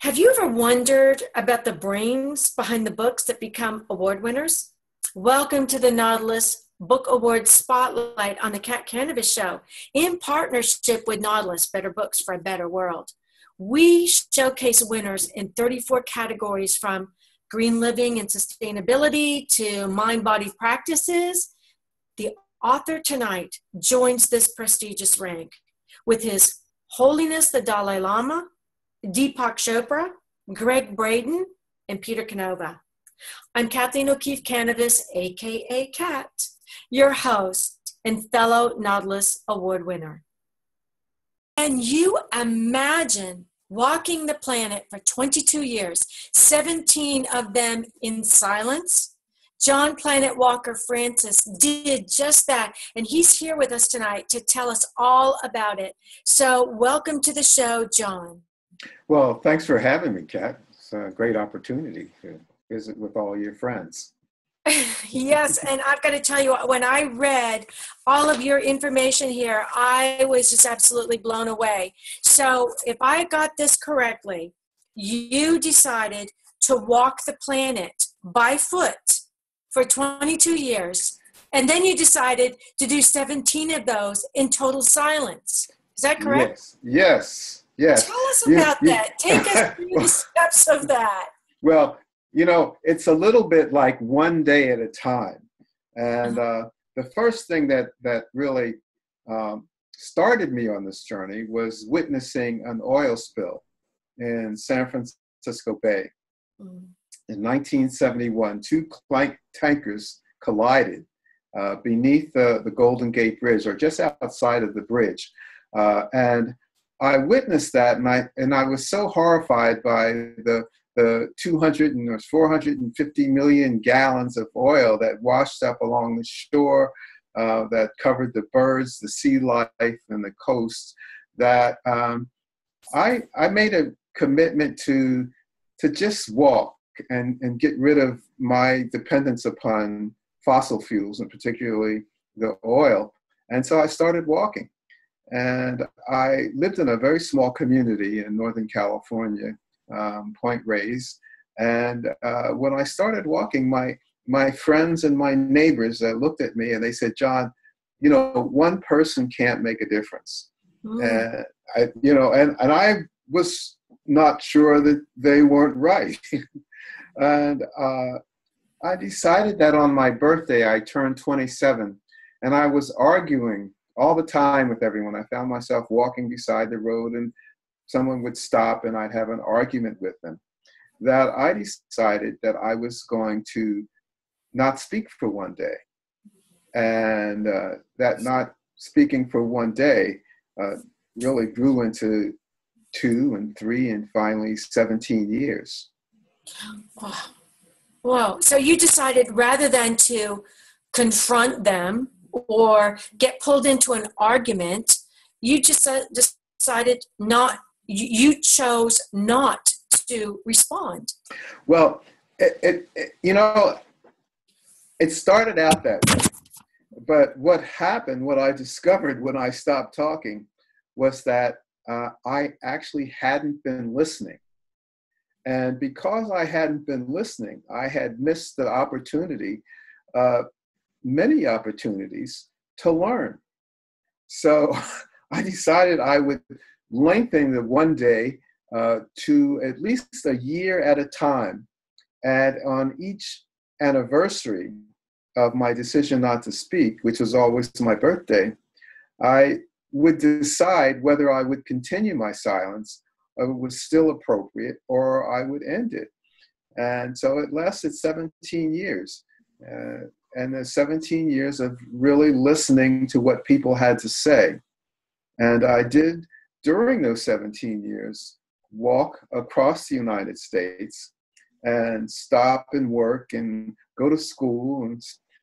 Have you ever wondered about the brains behind the books that become award winners? Welcome to the Nautilus Book Award Spotlight on the Cat Kanavos Show in partnership with Nautilus, Better Books for a Better World. We showcase winners in 34 categories from green living and sustainability to mind-body practices. The author tonight joins this prestigious rank with His Holiness the Dalai Lama, Deepak Chopra, Greg Braden, and Peter Canova. I'm Kathleen O'Keefe Kanavos, aka Kat, your host and fellow Nautilus Award winner. Can you imagine walking the planet for 22 years, 17 of them in silence? John Planet Walker Francis did just that, and he's here with us tonight to tell us all about it. So welcome to the show, John. Well, thanks for having me, Kat. It's a great opportunity to visit with all your friends. Yes, and I've got to tell you, when I read all of your information here, I was just absolutely blown away. So if I got this correctly, you decided to walk the planet by foot for 22 years, and then you decided to do 17 of those in total silence. Is that correct? Yes. Yes. Tell us about that. Take us through the steps of that. Well, you know, it's a little bit like one day at a time. And the first thing that really started me on this journey was witnessing an oil spill in San Francisco Bay. In 1971, two tankers collided beneath the Golden Gate Bridge, or just outside of the bridge. And I witnessed that, and I was so horrified by the 200 or 450 million gallons of oil that washed up along the shore, that covered the birds, the sea life, and the coast, that I made a commitment to just walk and get rid of my dependence upon fossil fuels, and particularly the oil. And so I started walking. And I lived in a very small community in Northern California, Point Reyes. And when I started walking, my friends and my neighbors looked at me and they said, "John, you know, one person can't make a difference." And I was not sure that they weren't right. And I decided that on my birthday, I turned 27, and I was arguing all the time with everyone. I found myself walking beside the road and someone would stop and I'd have an argument with them. That I decided that I was going to not speak for one day. And that not speaking for one day really grew into 2 and 3 and finally 17 years. Wow. Whoa. So you decided rather than to confront them or get pulled into an argument, you just decided you chose not to respond. Well, it started out that way. But what happened, what I discovered when I stopped talking, was that I actually hadn't been listening. And because I hadn't been listening, I had missed the opportunity, many opportunities to learn. So I decided I would lengthen the one day to at least a year at a time. And on each anniversary of my decision not to speak, which was always my birthday, I would decide whether I would continue my silence, or it was still appropriate, or I would end it. And so it lasted 17 years. And there's 17 years of really listening to what people had to say. And I did, during those 17 years, walk across the United States and stop and work and go to school.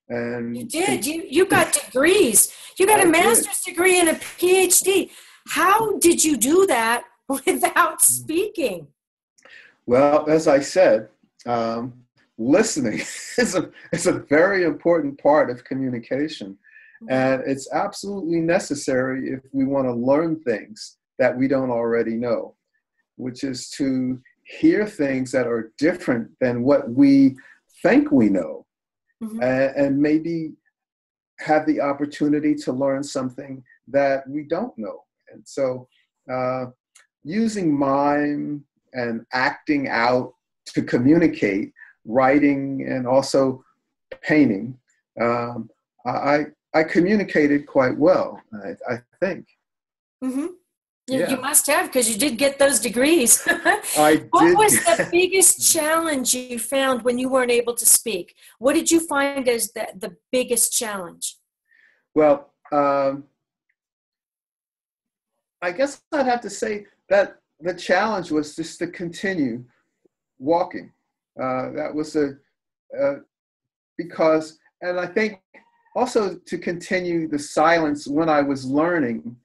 And you did. You got degrees. You got a master's degree and a PhD. How did you do that without speaking? Well, as I said, listening is a very important part of communication. And it's absolutely necessary if we want to learn things that we don't already know, which is to hear things that are different than what we think we know, and maybe have the opportunity to learn something that we don't know. And so using mime and acting out to communicate, writing and also painting, I communicated quite well, I think. Mm-hmm. Yeah. You must have, because you did get those degrees. I What did. was the biggest challenge you found when you weren't able to speak? What did you find as the biggest challenge? Well, I guess I'd have to say that the challenge was just to continue walking. That was because, and I think also to continue the silence when I was learning,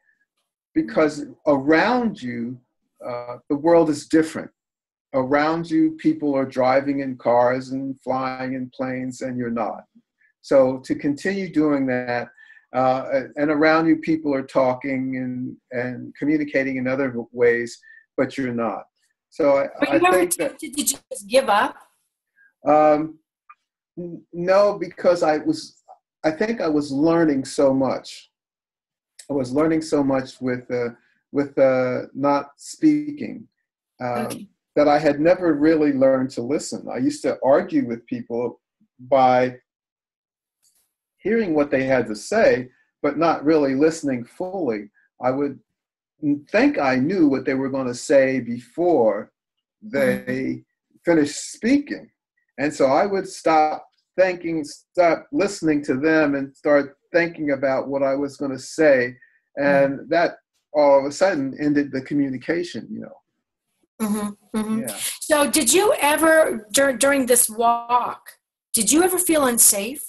because around you, the world is different. Around you, people are driving in cars and flying in planes, and you're not. So to continue doing that, and around you, people are talking and communicating in other ways, but you're not. So Were I you ever think that, tempted to just give up? no, because I think I was learning so much. I was learning so much with not speaking, Okay. that I had never really learned to listen. I used to argue with people by hearing what they had to say, but not really listening fully. I would think I knew what they were going to say before they finished speaking. And so I would stop listening to them and start thinking about what I was going to say. And that all of a sudden ended the communication, you know. Yeah. So did you ever, during this walk, did you ever feel unsafe?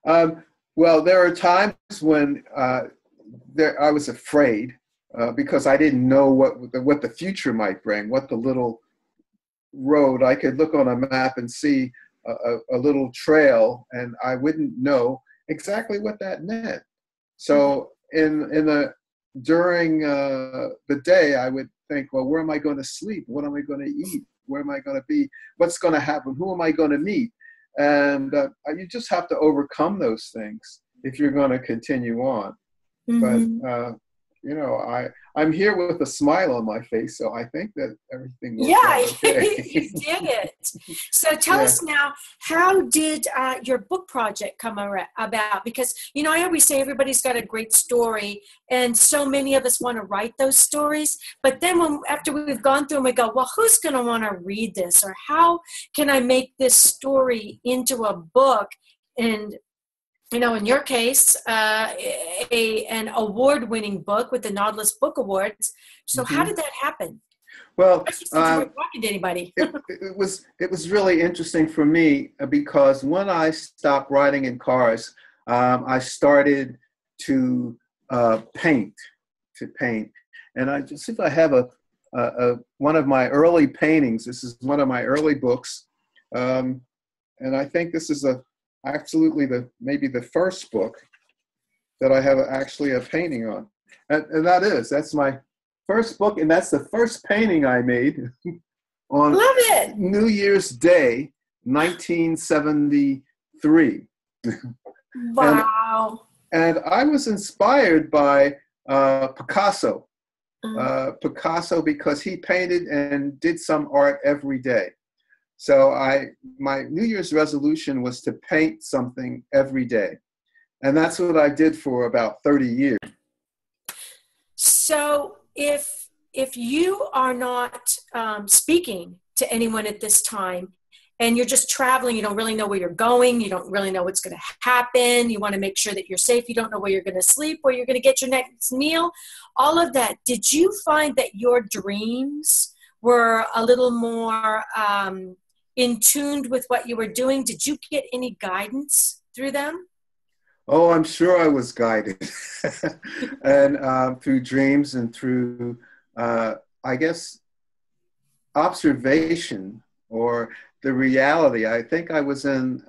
Well, there are times when I was afraid because I didn't know what the future might bring, what the little road. I could look on a map and see a little trail, and I wouldn't know exactly what that meant. So during the day, I would think, well, where am I going to sleep? What am I going to eat? Where am I going to be? What's going to happen? Who am I going to meet? And you just have to overcome those things if you're going to continue on. But you know, I'm here with a smile on my face, so I think that everything worked out okay. You did it. So tell us now, how did your book project come about? Because, you know, I always say everybody's got a great story, and so many of us want to write those stories. But then after we've gone through them, we go, well, who's going to want to read this? Or how can I make this story into a book? And you know, in your case, an award-winning book with the Nautilus Book Awards. So how did that happen? Well, Especially since you weren't talking to anybody. it was really interesting for me because when I stopped riding in cars, I started to paint. And I just, if I have one of my early paintings, this is one of my early books, and I think this is absolutely maybe the first book that I have actually a painting on, and that's my first book, and that's the first painting I made on Love it. New Year's Day, 1973. Wow. and I was inspired by Picasso. Picasso, because he painted and did some art every day. So my New Year's resolution was to paint something every day. And that's what I did for about 30 years. So if you are not speaking to anyone at this time, and you're just traveling, you don't really know where you're going, you don't really know what's going to happen, you want to make sure that you're safe, you don't know where you're going to sleep, where you're going to get your next meal, all of that, did you find that your dreams were a little more in tune with what you were doing? Did you get any guidance through them? Oh, I'm sure I was guided. And through dreams and through, I guess, observation or the reality. I think I was in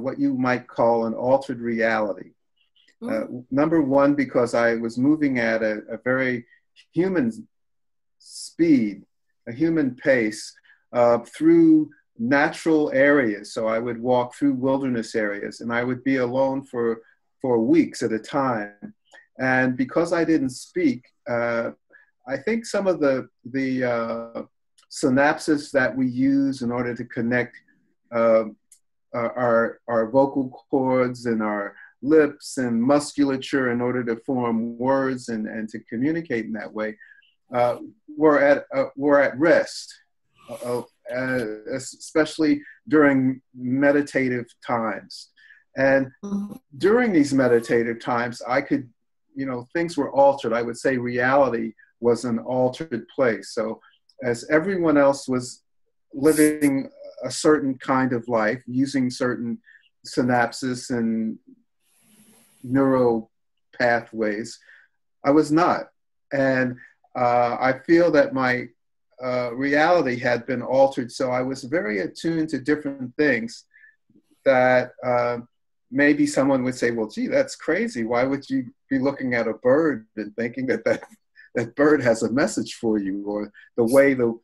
what you might call an altered reality. Number one, because I was moving at a very human speed, a human pace through natural areas. So I would walk through wilderness areas, and I would be alone for weeks at a time. And because I didn't speak, I think some of the synapses that we use in order to connect our vocal cords and our lips and musculature in order to form words and to communicate in that way were at rest, especially during meditative times. And during these meditative times, I could, things were altered. I would say reality was an altered place. So as everyone else was living a certain kind of life, using certain synapses and neural pathways, I was not. And I feel that my reality had been altered. So I was very attuned to different things that maybe someone would say, well, gee, that's crazy. Why would you be looking at a bird and thinking that bird has a message for you? Or the way the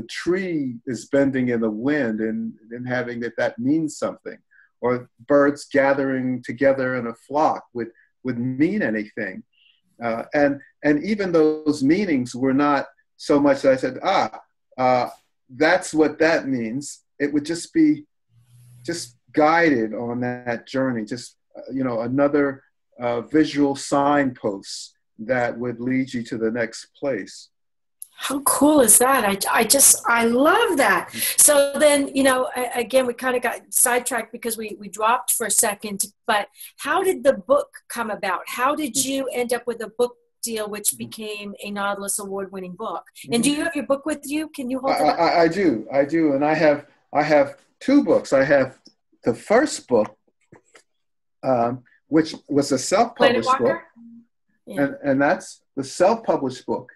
tree is bending in the wind and having that means something. Or birds gathering together in a flock would mean anything. And even those meanings were not so much that I said, that's what that means. It would just be guided on that journey, another visual signpost that would lead you to the next place. How cool is that? I love that. So then, again, we kind of got sidetracked because we dropped for a second, but how did the book come about? How did you end up with a book deal, which became a Nautilus award-winning book? And do you have your book with you? Can you hold it up? I do. And I have two books. I have the first book, which was a self-published book. Yeah. And that's the self-published book.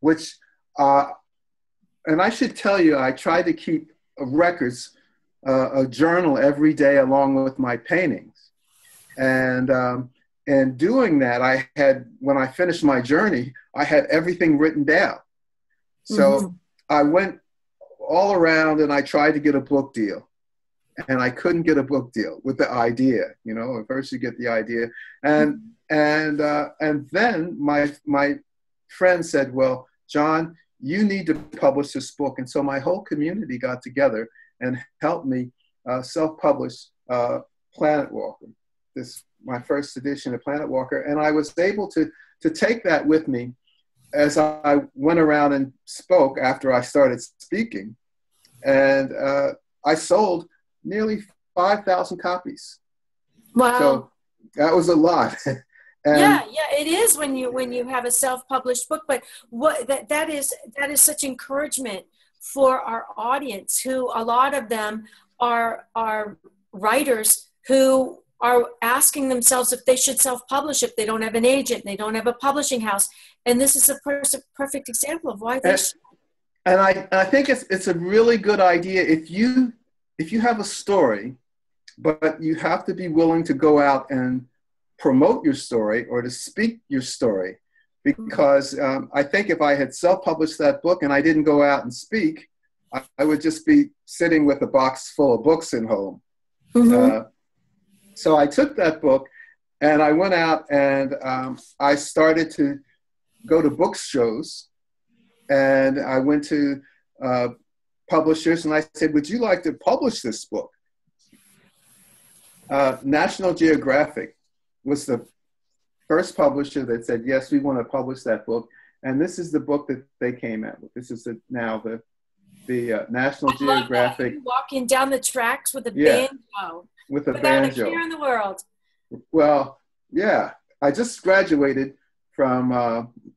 Which and I should tell you, I try to keep records, a journal every day along with my paintings. And doing that, when I finished my journey, I had everything written down. So I went all around and I tried to get a book deal. And I couldn't get a book deal with the idea. At first you get the idea. And then my friend said, well, John, you need to publish this book. And so my whole community got together and helped me self-publish Planet Walker, my first edition of Planet Walker. And I was able to take that with me as I went around and spoke after I started speaking. And I sold nearly 5,000 copies. Wow. So that was a lot. Yeah, it is when you have a self-published book. But that is such encouragement for our audience, who a lot of them are writers who are asking themselves if they should self-publish if they don't have an agent, they don't have a publishing house, and this is a perfect example of why they should. And I think it's a really good idea if you have a story, but you have to be willing to go out and promote your story or to speak your story. Because I think if I had self-published that book and I didn't go out and speak, I would just be sitting with a box full of books at home. So I took that book and I went out and I started to go to book shows. And I went to publishers and I said, would you like to publish this book? National Geographic was the first publisher that said, yes, we want to publish that book. And this is the book that they came out with. This is now the National Geographic. Walking down the tracks with a banjo. With a banjo. Without a care in the world. Well, yeah. I just graduated from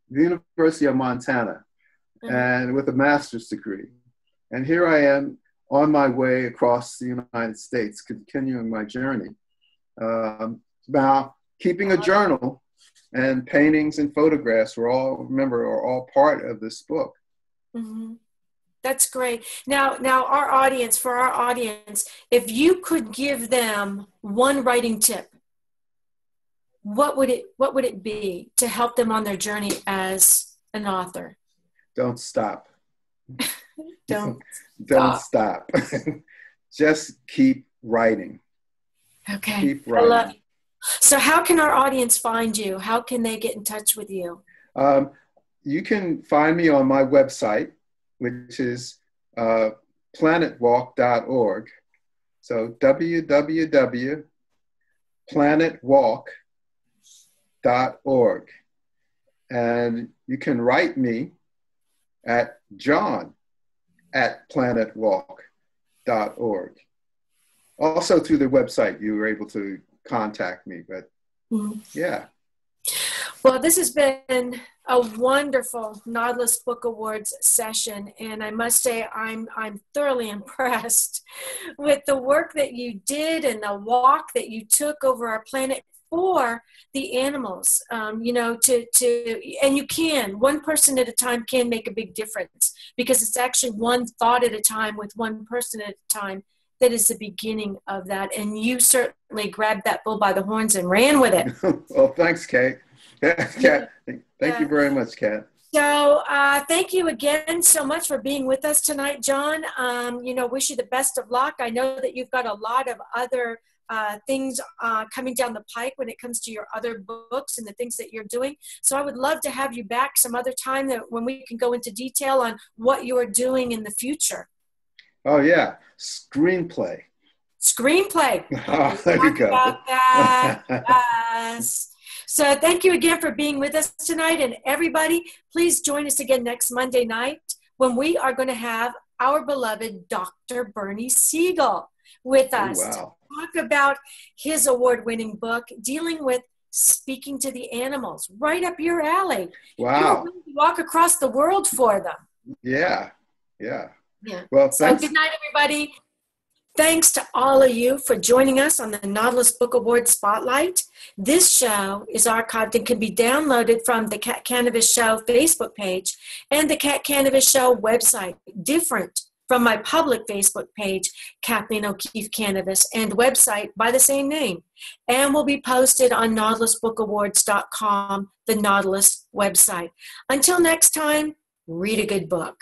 the University of Montana and with a master's degree. And here I am on my way across the United States, continuing my journey. Now, keeping a journal and paintings and photographs are all part of this book. That's great. Now, for our audience, if you could give them one writing tip, what would it be to help them on their journey as an author? Don't stop. Don't Don't stop. stop. Just keep writing. Okay. Keep I love writing. you. So how can our audience find you? How can they get in touch with you? Um, you can find me on my website, which is planetwalk.org. So www.planetwalk.org. And you can write me at john@planetwalk.org. Also through the website, you were able to contact me, but yeah. Well, this has been a wonderful Nautilus Book Awards session, and I must say I'm thoroughly impressed with the work that you did and the walk that you took over our planet for the animals. You know, and you can, one person at a time can make a big difference, because it's actually one thought at a time with one person at a time that is the beginning of that. And you certainly grabbed that bull by the horns and ran with it. Well, thanks, Kate. Kat, thank you very much, Kat. So thank you again so much for being with us tonight, John. You know, wish you the best of luck. I know that you've got a lot of other things coming down the pike when it comes to your other books and the things that you're doing. So I would love to have you back some other time when we can go into detail on what you're doing in the future. Oh, yeah. Screenplay. Oh, there you go. About that. Yes. So thank you again for being with us tonight. And everybody, please join us again next Monday night when we are going to have our beloved Dr. Bernie Siegel with us to talk about his award-winning book dealing with speaking to the animals. Right up your alley. Wow. You're willing to walk across the world for them. Yeah. Yeah. Yeah. Well, so good night, everybody. Thanks to all of you for joining us on the Nautilus Book Award Spotlight. This show is archived and can be downloaded from the Cat Kanavos Show Facebook page and the Cat Kanavos Show website, different from my public Facebook page, Kathleen O'Keefe Kanavos, and website by the same name, and will be posted on nautilusbookawards.com, the Nautilus website. Until next time, read a good book.